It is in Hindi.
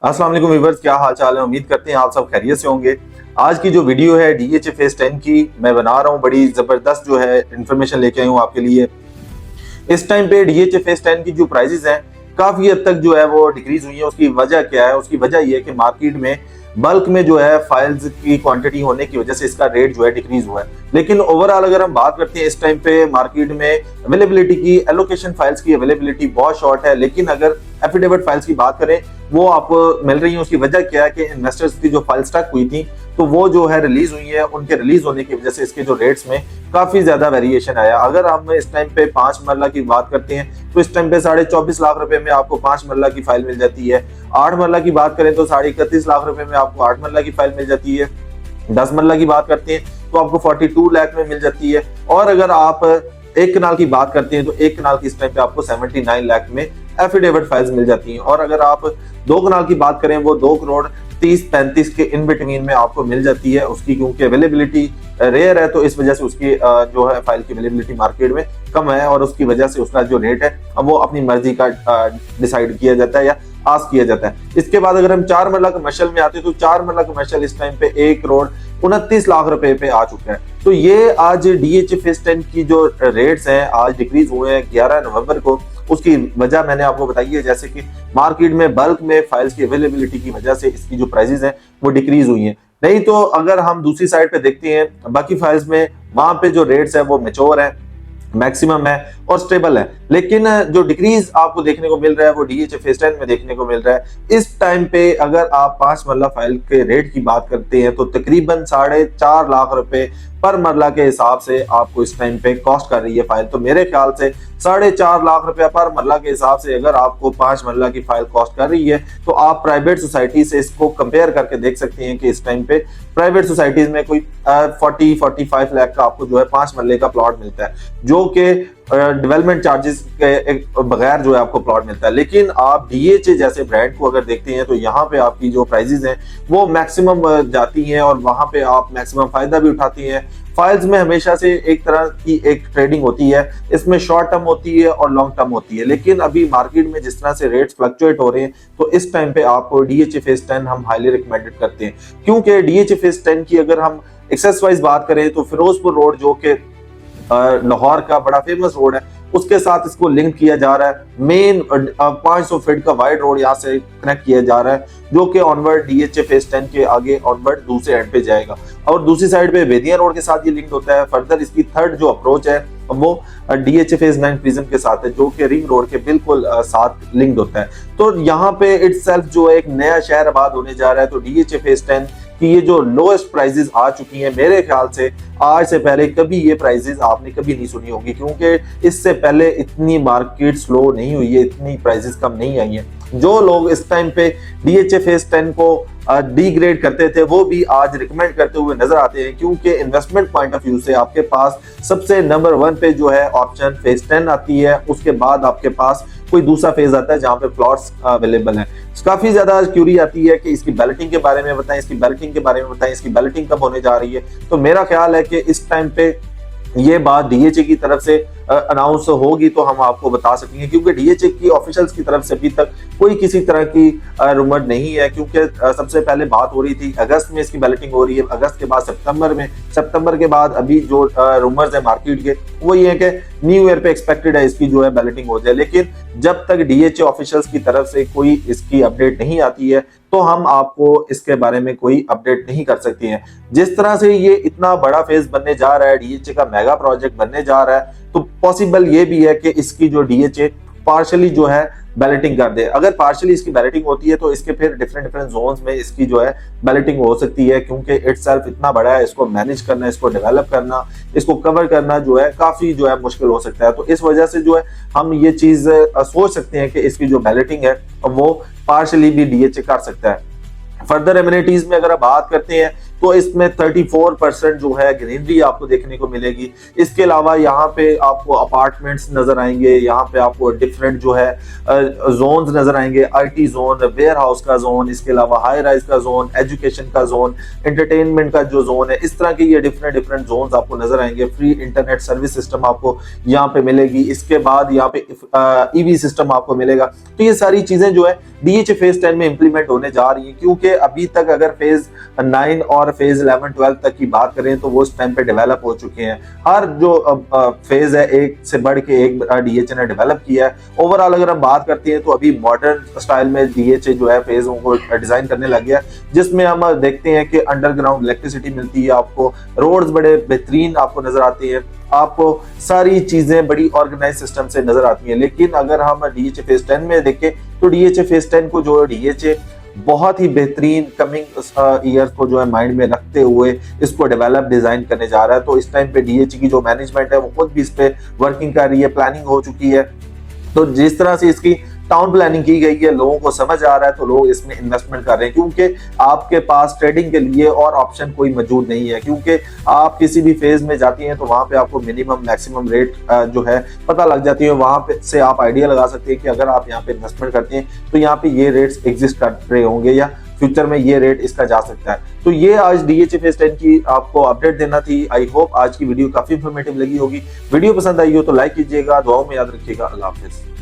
अस्सलाम वालेकुम व्यूअर्स, क्या हाल चाल है। उम्मीद करते हैं आप सब खैरियत से होंगे। आज की जो वीडियो है डीएचए फेज 10 की मैं बना रहा हूँ, बड़ी जबरदस्त जो है इंफॉर्मेशन लेके आई हूँ आपके लिए। इस टाइम पे डीएचए फेज 10 की जो प्राइसेस हैं काफी हद तक जो है वो डिक्रीज हुई है। उसकी वजह क्या है? उसकी वजह ये है कि मार्केट में बल्क में जो है फाइल्स की क्वांटिटी होने की वजह से इसका रेट जो है डिक्रीज हुआ है। लेकिन ओवरऑल अगर हम बात करते हैं इस टाइम पे मार्केट में अवेलेबिलिटी की, एलोकेशन फाइल्स की अवेलेबिलिटी बहुत शॉर्ट है। लेकिन अगर एफिडेविट फाइल्स की बात करें वो आपको मिल रही है। उसकी वजह क्या है कि इन्वेस्टर्स की जो फाइल स्टक हुई थी तो वो जो है रिलीज हुई है। उनके रिलीज होने की वजह से इसके जो रेट्स में काफी ज्यादा वेरिएशन आया। अगर हम इस टाइम पे 5 मरला की बात करते हैं तो इस टाइम पे 24.5 लाख रुपए में आपको 5 मरला की फाइल मिल जाती है। 8 मरला की बात करें तो 31.5 लाख रुपए में आपको 8 मरला की फाइल मिल जाती है। 10 मरला की बात करते हैं तो आपको 42 लाख में मिल जाती है। और अगर आप एक कनाल की बात करते हैं तो एक कनाल की इस टाइम पे आपको 79 लाख में एफिडेविट फाइल्स मिल जाती हैं। और अगर आप 2 कनाल की बात करें वो 2 करोड़ 30-35 के इन बिटवीन में आपको मिल जाती है उसकी, क्योंकि अवेलेबिलिटी रेयर है तो इस वजह से उसकी जो है फाइल की अवेलेबिलिटी मार्केट में कम है और उसकी वजह से उसका जो रेट है वो अपनी मर्जी का डिसाइड किया जाता है या आस्क किया जाता है। इसके बाद अगर हम 4 मरला कमर्शियल में आते हैं तो 4 मरला कमर्शियल इस टाइम पे 1 करोड़ 29 लाख रुपए पे आ चुका है। तो ये आज डीएचए फेज 10 की जो रेट्स हैं आज डिक्रीज हुए हैं 11 नवंबर को। उसकी वजह मैंने आपको बताई है, जैसे कि मार्केट में बल्क में फाइल्स की अवेलेबिलिटी की वजह से इसकी जो प्राइसेस हैं वो डिक्रीज हुई हैं। नहीं तो अगर हम दूसरी साइड पे देखते हैं बाकी फाइल्स में, वहां पे जो रेट्स है वो मेच्योर है, मैक्सिमम है और स्टेबल है। लेकिन जो डिक्रीज आपको देखने को मिल रहा है वो डीएचए फेज 10 में देखने को मिल रहा है। इस टाइम पे अगर आप 5 मरला फाइल के रेट की बात करते हैं तो तकरीबन 4.5 लाख रुपए पर मरला के हिसाब से आपको इस टाइम पे कॉस्ट कर रही है फाइल। तो मेरे ख्याल से 4.5 लाख रुपया पर मरला के हिसाब से अगर आपको 5 मरला की फाइल कॉस्ट कर रही है तो आप प्राइवेट सोसाइटी से इसको कंपेयर करके देख सकते हैं कि इस टाइम पे प्राइवेट सोसाइटीज में कोई 40-45 लाख का आपको जो है 5 मरले का प्लॉट मिलता है, जो कि डेवलपमेंट चार्जेस के बगैर जो है आपको प्लॉट मिलता है। लेकिन आप डीएचए जैसे ब्रांड को अगर देखते हैं तो यहाँ पे आपकी जो प्राइसेस हैं वो मैक्सिमम जाती हैं और वहां पे आप मैक्सिमम फायदा भी उठाती हैं। फाइल्स में हमेशा से एक तरह की एक ट्रेडिंग होती है, इसमें शॉर्ट टर्म होती है और लॉन्ग टर्म होती है। लेकिन अभी मार्केट में जिस तरह से रेट्स फ्लक्चुएट हो रहे हैं तो इस टाइम पे आपको डीएचए फेज 10 हम हाईली रिकमेंडेड करते हैं, क्योंकि डीएचए फेज 10 की अगर हम एक्सेस वाइज बात करें तो फिरोजपुर रोड जो कि लाहौर का बड़ा फेमस रोड है उसके साथ इसको लिंक किया जा रहा है। मेन 500 फीट का वाइड रोड यहाँ से कनेक्ट किया जा रहा है जो कि ऑनवर्ड डीएचए फेज 10 के आगे ऑनवर्ड दूसरे एंड पे जाएगा। और दूसरी साइड पे बेदिया रोड के साथ ये लिंक होता है। फर्दर इसकी थर्ड जो अप्रोच है वो डीएचए फेज 9 प्रिज्म के साथ है जो कि रिंग रोड के बिल्कुल साथ लिंक्ड होता है। तो यहाँ पे इटसेल्फ जो है एक नया शहर आबाद होने जा रहा है। तो डीएचए फेज 10 कि ये जो लोएस्ट प्राइसेस आ चुकी हैं, मेरे ख्याल से आज से पहले कभी ये प्राइसेस आपने कभी नहीं सुनी होगी, क्योंकि इससे पहले इतनी मार्केट स्लो नहीं हुई है, इतनी प्राइसेस कम नहीं आई हैं। जो लोग इस टाइम पे डीएचए फेज 10 को डिग्रेड करते थे वो भी आज रिकमेंड करते हुए नजर आते हैं, क्योंकि इन्वेस्टमेंट पॉइंट ऑफ व्यू से आपके पास सबसे नंबर 1 पे जो है ऑप्शन फेज 10 आती है। उसके बाद आपके पास कोई दूसरा फेज आता है जहां पे प्लॉट्स अवेलेबल हैं। काफी ज्यादा क्यूरी आती है कि इसकी बैलेटिंग के बारे में बताएं, इसकी बैलेटिंग के बारे में बताएं, इसकी बैलेटिंग कब होने जा रही है। तो मेरा ख्याल है कि इस टाइम पे ये बात डीएचए की तरफ से अनाउंस होगी तो हम आपको बता सकेंगे, क्योंकि डीएचए की ऑफिशियल्स की तरफ से अभी तक कोई किसी तरह की रूमर नहीं है। क्योंकि सबसे पहले बात हो रही थी अगस्त में इसकी बैलेटिंग हो रही है, अगस्त के बाद सितंबर में, सितंबर के बाद अभी जो रूमर्स है मार्केट के वो ये है कि न्यू ईयर पे एक्सपेक्टेड है इसकी जो है बैलेटिंग हो जाए। लेकिन जब तक डीएचए ऑफिशियल्स की तरफ से कोई इसकी अपडेट नहीं आती है तो हम आपको इसके बारे में कोई अपडेट नहीं कर सकते हैं। जिस तरह से ये इतना बड़ा फेज बनने जा रहा है, डीएचए का मेगा प्रोजेक्ट बनने जा रहा है, तो पॉसिबल ये भी है कि इसकी जो डीएचए पार्शली जो है बैलेटिंग कर दे। अगर पार्शली इसकी बैलेटिंग होती है तो इसके फिर डिफरेंट जोन्स में इसकी जो है बैलेटिंग हो सकती है, क्योंकि इटसेल्फ इतना बड़ा है, इसको मैनेज करना, इसको डेवलप करना, इसको कवर करना जो है काफी जो है मुश्किल हो सकता है। तो इस वजह से जो है हम ये चीज सोच सकते हैं कि इसकी जो बैलेटिंग है वो पार्शली भी डीएचए कर सकता है। फर्दर एमिनिटीज में अगर आप बात करते हैं तो इसमें 34% जो है ग्रीनरी आपको देखने को मिलेगी। इसके अलावा यहाँ पे आपको अपार्टमेंट्स नजर आएंगे, यहाँ पे आपको डिफरेंट जो है जोन्स नजर आएंगे, IT जोन, वेयर हाउस का जोन, इसके अलावा हाई राइज का जोन, एजुकेशन का जोन, एंटरटेनमेंट का जो जोन है, इस तरह के ये डिफरेंट डिफरेंट जोन्स आपको नजर आएंगे। फ्री इंटरनेट सर्विस सिस्टम आपको यहाँ पे मिलेगी। इसके बाद यहाँ पे EV सिस्टम आपको मिलेगा। तो ये सारी चीजें जो है DHA फेज 10 में इंप्लीमेंट होने जा रही है, क्योंकि अभी तक अगर फेज 9 और फेज 11 12 तक की बात करें तो वो इस टाइम पे डेवलप हो चुके हैं। हर जो फेज है एक से बढ़ के एक DHA ने डेवलप किया है। ओवरऑल अगर हम बात करते हैं तो अभी मॉडर्न स्टाइल में DHA जो है फेजों को डिजाइन करने लग गया, जिसमें हम देखते हैं कि अंडरग्राउंड इलेक्ट्रिसिटी मिलती है, आपको रोड्स बड़े बेहतरीन आपको नजर आती है, आपको सारी चीजें बड़ी ऑर्गेनाइज सिस्टम से नजर आती हैं। लेकिन अगर हम DHA फेज 10 में देखें तो DHA फेज 10 को जो DHA बहुत ही बेहतरीन कमिंग ईयर्स को जो है माइंड में रखते हुए इसको डेवलप डिजाइन करने जा रहा है। तो इस टाइम पे DHA की जो मैनेजमेंट है वो खुद भी इस पे वर्किंग कर रही है, प्लानिंग हो चुकी है। तो जिस तरह से इसकी टाउन प्लानिंग की गई है, लोगों को समझ आ रहा है, तो लोग इसमें इन्वेस्टमेंट कर रहे हैं, क्योंकि आपके पास ट्रेडिंग के लिए और ऑप्शन कोई मौजूद नहीं है। क्योंकि आप किसी भी फेज में जाती हैं तो वहां पे आपको मिनिमम मैक्सिमम रेट जो है पता लग जाती है। वहां पे से आप आइडिया लगा सकते हैं कि अगर आप यहाँ पे इन्वेस्टमेंट करते हैं तो यहाँ पे ये रेट्स एग्जिस्ट कर रहे होंगे या फ्यूचर में ये रेट इसका जा सकता है। तो ये आज DHA फेज 10 की आपको अपडेट देना थी। आई होप आज की वीडियो काफी इंफॉर्मेटिव लगी होगी। वीडियो पसंद आई हो तो लाइक कीजिएगा, दुआओं में याद रखिएगा। अल्लाह हाफिज।